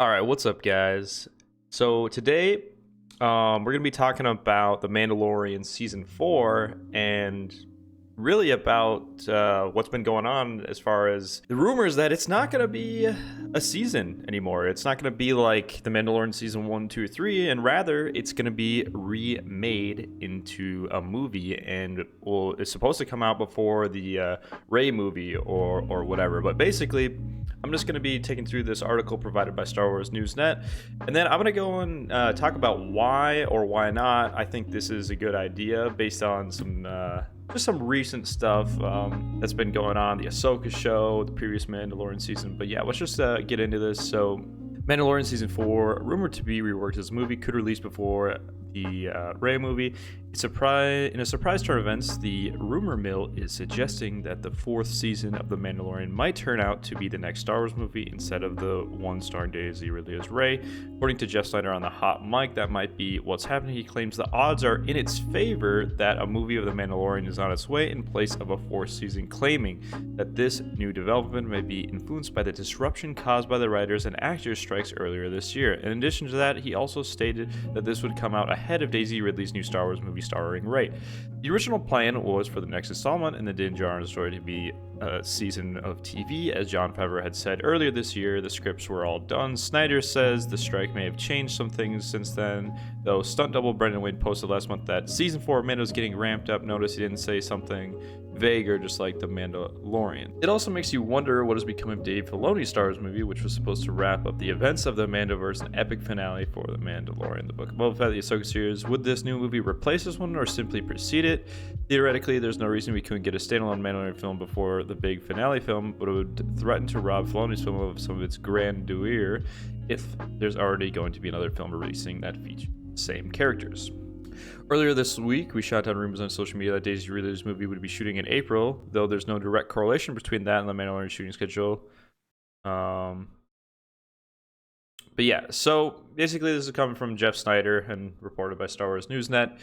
All right, what's up, guys? So today, we're gonna be talking about the Mandalorian season 4 and really about what's been going on as far as the rumors that it's not gonna be a season anymore. It's not gonna be like the Mandalorian season 1, 2, 3, and rather it's gonna be remade into a movie, and it's supposed to come out before the Rey movie or whatever. But basically, I'm just going to be taking through this article provided by Star Wars Newsnet, and then I'm going to go and talk about why or why not I think this is a good idea based on some just some recent stuff that's been going on, the Ahsoka show, the previous Mandalorian season. But yeah, let's just get into this. So, Mandalorian season 4, rumored to be reworked as a movie, could release before the Rey movie. In a surprise turn of events, the rumor mill is suggesting that the 4th season of The Mandalorian might turn out to be the next Star Wars movie instead of the one starring Daisy Ridley as Rey. According to Jeff Snyder on the Hot Mic, that might be what's happening. He claims the odds are in its favor that a movie of The Mandalorian is on its way in place of a 4th season, claiming that this new development may be influenced by the disruption caused by the writers and actors strikes earlier this year. In addition to that, he also stated that this would come out ahead of Daisy Ridley's new Star Wars movie starring Rey. The original plan was for the next installment in the Din Djarin story to be a season of TV, as Jon Favreau had said earlier this year. The scripts were all done. Snyder says the strike may have changed some things since then, though stunt double Brendan Wade posted last month that season 4 of Mando is getting ramped up. Notice he didn't say something vague or just like the Mandalorian. It also makes you wonder what has become of Dave Filoni's Star Wars movie, which was supposed to wrap up the events of the Mandoverse, an epic finale for the Mandalorian, the book of Boba Fett, the Ahsoka series. Would this new movie replace this one or simply precede it? Theoretically, there's no reason we couldn't get a standalone Mandalorian film before the big finale film, but it would threaten to rob Filoni's film of some of its grandeur if there's already going to be another film releasing that features the same characters. Earlier this week, we shot down rumors on social media that Daisy Ridley's movie would be shooting in April, though there's no direct correlation between that and the Mandalorian shooting schedule. But yeah, so basically this is coming from Jeff Snyder and reported by Star Wars Newsnet.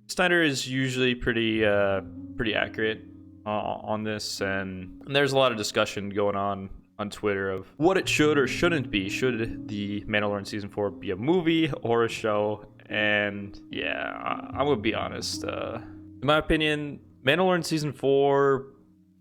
Snyder is usually pretty accurate on this, and there's a lot of discussion going on Twitter of what it should or shouldn't be. Should the Mandalorian season 4 be a movie or a show? And yeah, I'm gonna be honest. In my opinion, Mandalorian season 4,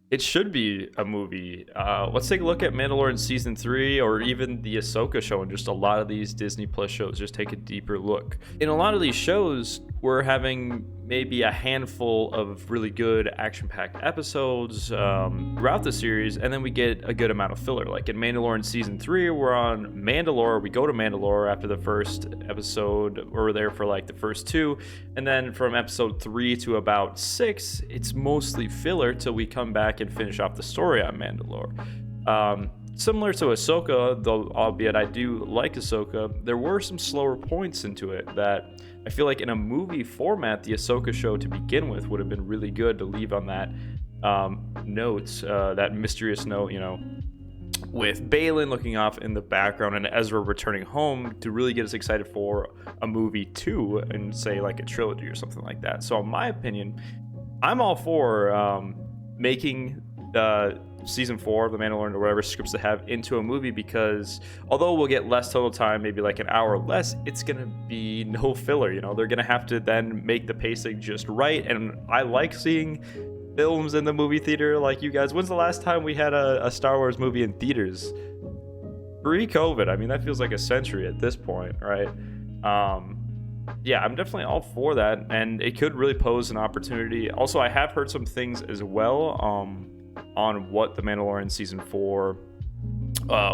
it should be a movie. Let's take a look at Mandalorian season 3 or even the Ahsoka show, and just a lot of these Disney Plus shows. Just take a deeper look. In a lot of these shows, we're having maybe a handful of really good action-packed episodes throughout the series, and then we get a good amount of filler. Like in Mandalorian season 3, we're on Mandalore. We go to Mandalore after the first episode. We're there for like the first 2, and then from episode 3 to about 6, it's mostly filler till we come back and finish off the story on Mandalore. Similar to Ahsoka, though, albeit I do like Ahsoka, there were some slower points into it that I feel like in a movie format, the Ahsoka show to begin with would have been really good to leave on that note, that mysterious note, with Balin looking off in the background and Ezra returning home to really get us excited for a movie 2 and say like a trilogy or something like that. So in my opinion, I'm all for making season 4 of The Mandalorian or whatever scripts they have into a movie, because although we'll get less total time, maybe like an hour less, it's gonna be no filler. They're gonna have to then make the pacing just right. And I like seeing films in the movie theater. Like you guys, when's the last time we had a Star Wars movie in theaters? Pre-COVID. I mean, that feels like a century at this point, right? Yeah, I'm definitely all for that, and it could really pose an opportunity. Also, I have heard some things as well on what The Mandalorian season 4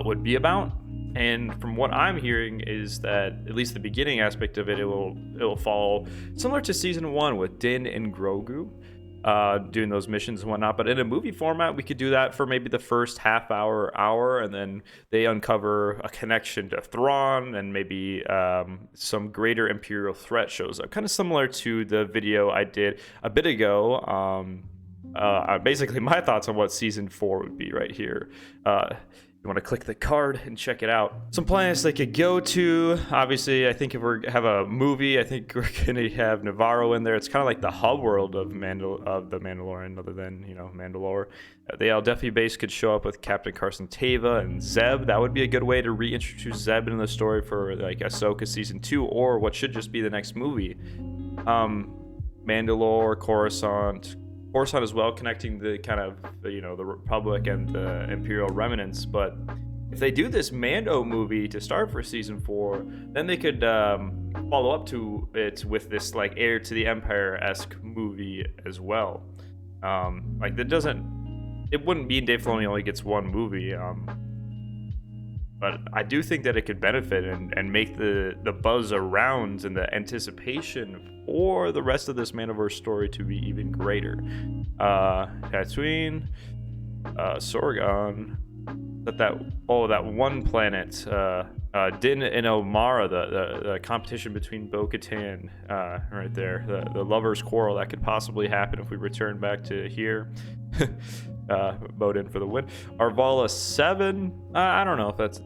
would be about. And from what I'm hearing is that at least the beginning aspect of it, it will follow similar to season 1 with Din and Grogu doing those missions and whatnot. But in a movie format, we could do that for maybe the first half hour, and then they uncover a connection to Thrawn, and maybe some greater Imperial threat shows up. Kind of similar to the video I did a bit ago. Basically, my thoughts on what season 4 would be right here. you want to click the card and check it out. Some planets they could go to. Obviously, I think if we have a movie, I think we're gonna have Navarro in there. It's kind of like the hub world of the Mandalorian, other than Mandalore. The Al Defi base could show up with Captain Carson Teva and Zeb. That would be a good way to reintroduce Zeb into the story for like Ahsoka season 2, or what should just be the next movie. Mandalore, Coruscant as well, connecting the kind of the Republic and the Imperial remnants. But if they do this Mando movie to start for season 4, then they could follow up to it with this like Heir to the Empire-esque movie as well. Like it wouldn't mean Dave Filoni only gets one movie, but I do think that it could benefit and make the buzz around and the anticipation for the rest of this Mandoverse story to be even greater. Tatooine, Sorgon, that one planet, Din and Omara, the competition between Bo-Katan, right there, the lovers' quarrel that could possibly happen if we return back to here. Vote in for the win. Arvala 7. I don't know if that's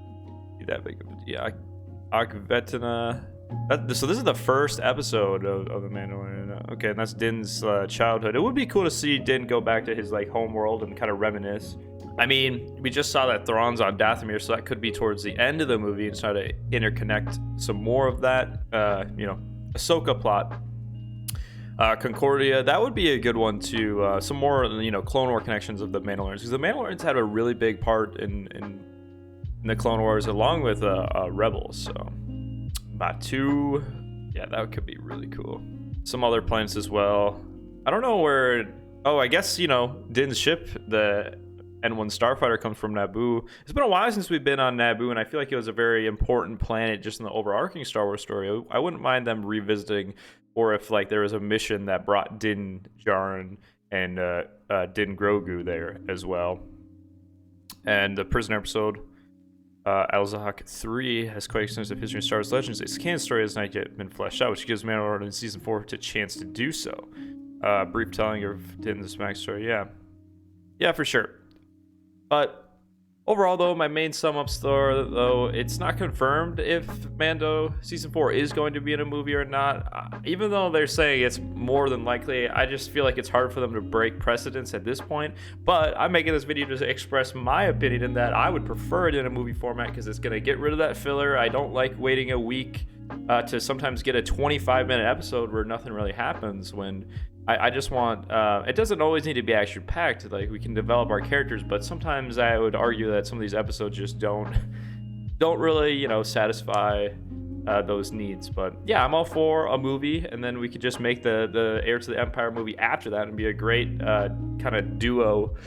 that big of a deal. Akvetina. So this is the first episode of the Mandalorian. Okay, and that's Din's childhood. It would be cool to see Din go back to his like home world and kind of reminisce. I mean, we just saw that Thrawn's on Dathomir, so that could be towards the end of the movie and try to interconnect some more of that, Ahsoka plot. Concordia, that would be a good one too. Some more, Clone War connections of the Mandalorians, because the Mandalorians had a really big part in the Clone Wars, along with Rebels. So, Batu, yeah, that could be really cool. Some other planets as well. I don't know where. Oh, I guess Din's ship, the N1 Starfighter, comes from Naboo. It's been a while since we've been on Naboo, and I feel like it was a very important planet just in the overarching Star Wars story. I wouldn't mind them revisiting. Or if like there was a mission that brought Din Djarin and Din Grogu there as well. And the prisoner episode, Al-Zahak 3, has quite extensive history in Star Wars Legends. Its canon story has not yet been fleshed out, which gives Mandalorian in season 4 a chance to do so. Brief telling of Din's backstory, yeah, for sure. But overall, though, my main sum-up story, though, it's not confirmed if Mando Season 4 is going to be in a movie or not. Even though they're saying it's more than likely, I just feel like it's hard for them to break precedence at this point. But I'm making this video to express my opinion in that I would prefer it in a movie format because it's going to get rid of that filler. I don't like waiting a week to sometimes get a 25-minute episode where nothing really happens when... I just want, it doesn't always need to be action-packed, like we can develop our characters, but sometimes I would argue that some of these episodes just don't really, satisfy those needs. But yeah, I'm all for a movie, and then we could just make the Heir to the Empire movie after that and be a great kind of duo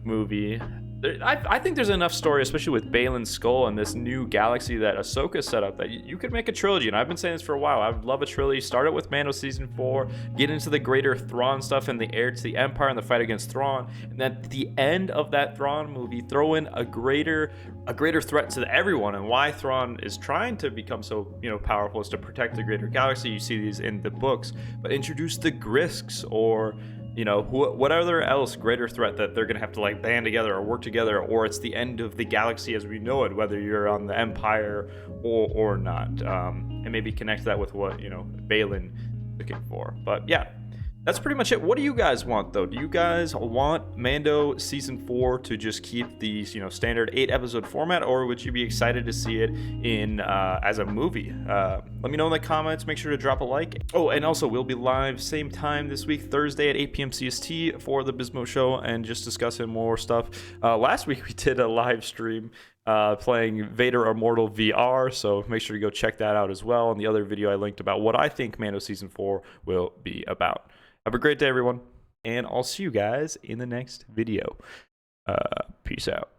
movie. I think there's enough story, especially with Balin's skull and this new galaxy that Ahsoka set up, that you could make a trilogy. And I've been saying this for a while. I would love a trilogy. Start it with Mando Season 4, get into the greater Thrawn stuff and the Heir to the Empire and the fight against Thrawn. And then at the end of that Thrawn movie, throw in a greater threat to everyone, and why Thrawn is trying to become so powerful is to protect the greater galaxy. You see these in the books, but introduce the Grisks or what other else greater threat that they're gonna have to like band together or work together, or it's the end of the galaxy as we know it, whether you're on the Empire or not, and maybe connect that with what Balin looking for. But yeah, that's pretty much it. What do you guys want, though? Do you guys want Mando Season 4 to just keep the standard 8-episode format, or would you be excited to see it in as a movie? Let me know in the comments. Make sure to drop a like. Oh, and also, we'll be live same time this week, Thursday at 8 p.m. CST for the bizbro show, and just discussing more stuff. Last week, we did a live stream playing Vader Immortal VR, so make sure to go check that out as well. And the other video I linked about what I think Mando Season 4 will be about. Have a great day, everyone, and I'll see you guys in the next video. Peace out.